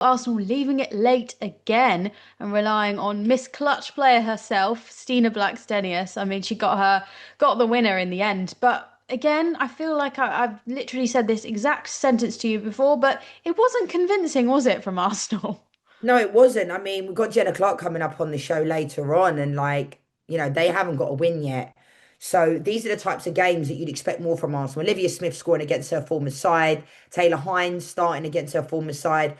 Arsenal leaving it late again and relying on Miss Clutch player herself, Stina Blackstenius. I mean, she got the winner in the end. But again, I feel like I've literally said this exact sentence to you before, but it wasn't convincing, was it, from Arsenal? No, it wasn't. I mean, we've got Jenna Clark coming up on the show later on, and they haven't got a win yet. So these are the types of games that you'd expect more from Arsenal. Olivia Smith scoring against her former side, Taylor Hines starting against her former side.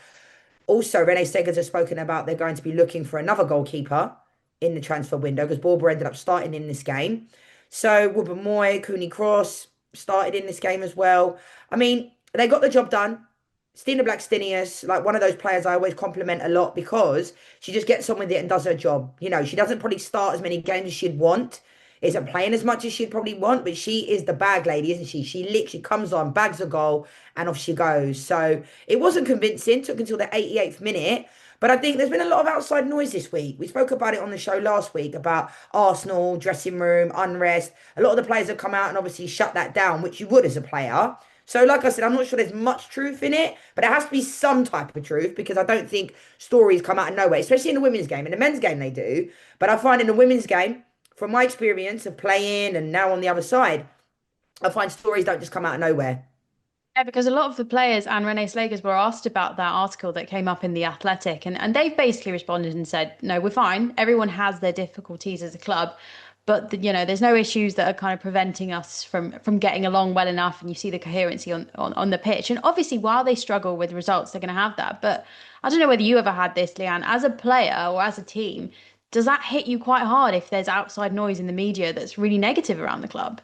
Also, Renee Segers has spoken about they're going to be looking for another goalkeeper in the transfer window because Borber ended up starting in this game. So Wubben Moy, Cooney-Cross started in this game as well. I mean, they got the job done. Stina Blackstenius, like one of those players I always compliment a lot because she just gets on with it and does her job. She doesn't probably start as many games as she'd want, isn't playing as much as she'd probably want, but she is the bag lady, isn't she? She literally comes on, bags a goal, and off she goes. So it wasn't convincing, took until the 88th minute. But I think there's been a lot of outside noise this week. We spoke about it on the show last week about Arsenal, dressing room, unrest. A lot of the players have come out and obviously shut that down, which you would as a player. So, like I said, I'm not sure there's much truth in it, but there has to be some type of truth because I don't think stories come out of nowhere, especially in the women's game. In the men's game, they do. But I find in the women's game, from my experience of playing and now on the other side, I find stories don't just come out of nowhere. Yeah, because a lot of the players and Renee Slagers were asked about that article that came up in The Athletic, and they've basically responded and said, no, we're fine. Everyone has their difficulties as a club, but there's no issues that are kind of preventing us from getting along well enough. And you see the coherency on the pitch. And obviously, while they struggle with results, they're going to have that. But I don't know whether you ever had this, Leanne, as a player or as a team, does that hit you quite hard if there's outside noise in the media that's really negative around the club?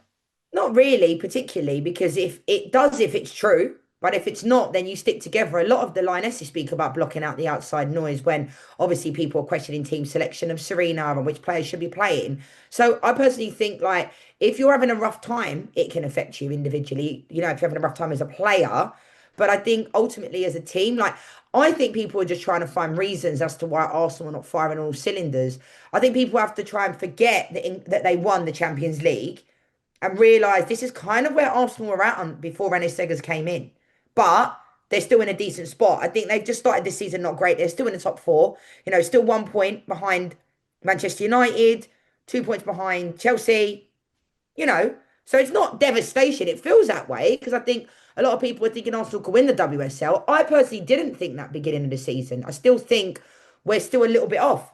Not really, particularly, because if it does, if it's true, but if it's not, then you stick together. A lot of the Lionesses speak about blocking out the outside noise when obviously people are questioning team selection of Serena and which players should be playing. So I personally think like if you're having a rough time, it can affect you individually, if you're having a rough time as a player. But I think ultimately as a team, like I think people are just trying to find reasons as to why Arsenal are not firing all cylinders. I think people have to try and forget that they won the Champions League and realise this is kind of where Arsenal were at before Renée Segers came in. But they're still in a decent spot. I think they've just started this season not great. They're still in the top four, still 1 point behind Manchester United, 2 points behind Chelsea, you know. So it's not devastation. It feels that way because I think a lot of people are thinking Arsenal could win the WSL. I personally didn't think that beginning of the season. I still think we're still a little bit off.